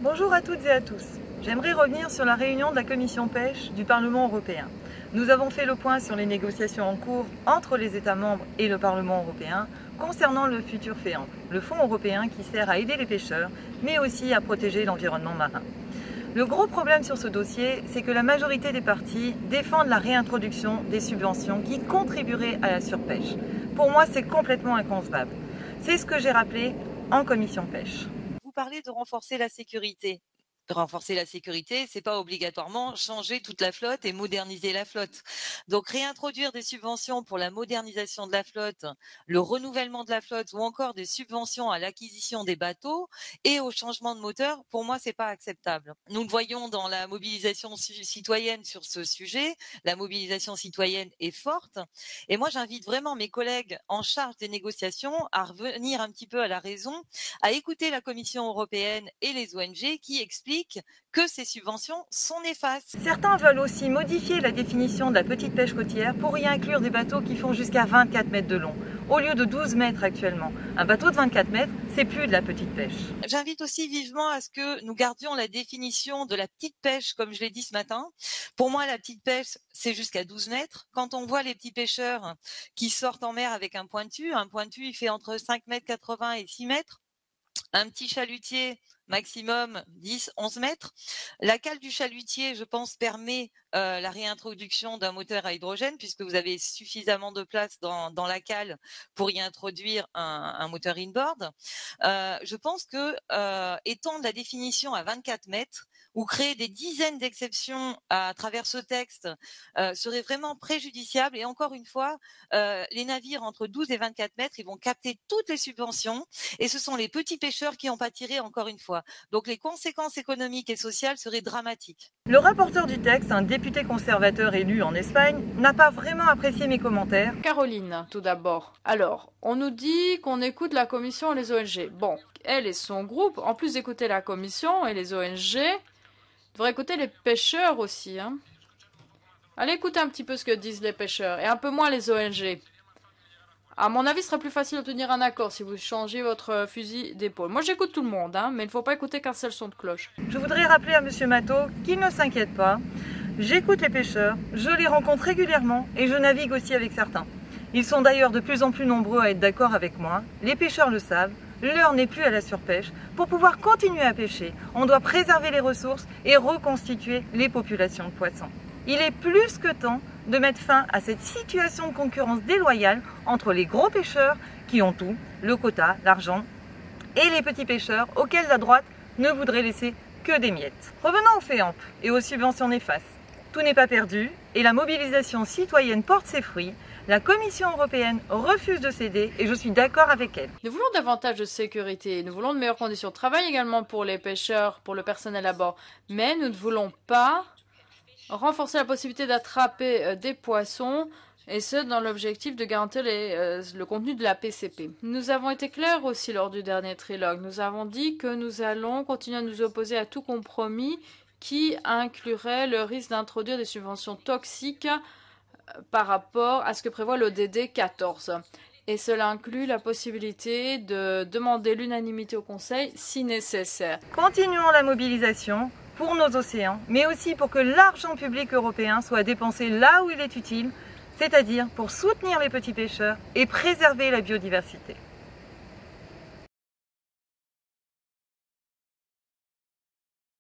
Bonjour à toutes et à tous. J'aimerais revenir sur la réunion de la commission pêche du Parlement européen. Nous avons fait le point sur les négociations en cours entre les États membres et le Parlement européen concernant le futur FEAMP, le fonds européen qui sert à aider les pêcheurs, mais aussi à protéger l'environnement marin. Le gros problème sur ce dossier, c'est que la majorité des partis défendent la réintroduction des subventions qui contribueraient à la surpêche. Pour moi, c'est complètement inconcevable. C'est ce que j'ai rappelé en commission pêche. Vous parlez de renforcer la sécurité. Renforcer la sécurité, c'est pas obligatoirement changer toute la flotte et moderniser la flotte. Donc réintroduire des subventions pour la modernisation de la flotte, le renouvellement de la flotte ou encore des subventions à l'acquisition des bateaux et au changement de moteur, pour moi c'est pas acceptable. Nous le voyons dans la mobilisation citoyenne sur ce sujet, la mobilisation citoyenne est forte et moi j'invite vraiment mes collègues en charge des négociations à revenir un petit peu à la raison, à écouter la Commission européenne et les ONG qui expliquent que ces subventions sont néfastes. Certains veulent aussi modifier la définition de la petite pêche côtière pour y inclure des bateaux qui font jusqu'à 24 mètres de long, au lieu de 12 mètres actuellement. Un bateau de 24 mètres, c'est plus de la petite pêche. J'invite aussi vivement à ce que nous gardions la définition de la petite pêche, comme je l'ai dit ce matin. Pour moi, la petite pêche, c'est jusqu'à 12 mètres. Quand on voit les petits pêcheurs qui sortent en mer avec un pointu, il fait entre 5,80 m et 6 mètres. Un petit chalutier, maximum 10-11 mètres. La cale du chalutier, je pense, permet la réintroduction d'un moteur à hydrogène puisque vous avez suffisamment de place dans la cale pour y introduire un moteur inboard. Je pense que étendre la définition à 24 mètres ou créer des dizaines d'exceptions à travers ce texte serait vraiment préjudiciable. Et encore une fois, les navires entre 12 et 24 mètres, ils vont capter toutes les subventions et ce sont les petits pêcheurs qui en pâtiraient encore une fois. Donc les conséquences économiques et sociales seraient dramatiques. Le rapporteur du texte, un député conservateur élu en Espagne, n'a pas vraiment apprécié mes commentaires. Caroline, tout d'abord. Alors, on nous dit qu'on écoute la commission et les ONG. Bon, elle et son groupe, en plus d'écouter la commission et les ONG, devraient écouter les pêcheurs aussi. Allez écouter un petit peu ce que disent les pêcheurs et un peu moins les ONG. À mon avis, ce serait plus facile d'obtenir un accord si vous changez votre fusil d'épaule. Moi, j'écoute tout le monde, mais il ne faut pas écouter qu'un seul son de cloche. Je voudrais rappeler à M. Matot qu'il ne s'inquiète pas. J'écoute les pêcheurs, je les rencontre régulièrement et je navigue aussi avec certains. Ils sont d'ailleurs de plus en plus nombreux à être d'accord avec moi. Les pêcheurs le savent, l'heure n'est plus à la surpêche. Pour pouvoir continuer à pêcher, on doit préserver les ressources et reconstituer les populations de poissons. Il est plus que temps de mettre fin à cette situation de concurrence déloyale entre les gros pêcheurs qui ont tout, le quota, l'argent, et les petits pêcheurs auxquels la droite ne voudrait laisser que des miettes. Revenons au FEAMP et aux subventions néfastes. Tout n'est pas perdu et la mobilisation citoyenne porte ses fruits. La Commission européenne refuse de céder et je suis d'accord avec elle. Nous voulons davantage de sécurité, nous voulons de meilleures conditions de travail également pour les pêcheurs, pour le personnel à bord, mais nous ne voulons pas renforcer la possibilité d'attraper des poissons, et ce, dans l'objectif de garantir le contenu de la PCP. Nous avons été clairs aussi lors du dernier trilogue. Nous avons dit que nous allons continuer à nous opposer à tout compromis qui inclurait le risque d'introduire des subventions toxiques par rapport à ce que prévoit l'ODD 14. Et cela inclut la possibilité de demander l'unanimité au Conseil si nécessaire. Continuons la mobilisation pour nos océans, mais aussi pour que l'argent public européen soit dépensé là où il est utile, c'est-à-dire pour soutenir les petits pêcheurs et préserver la biodiversité.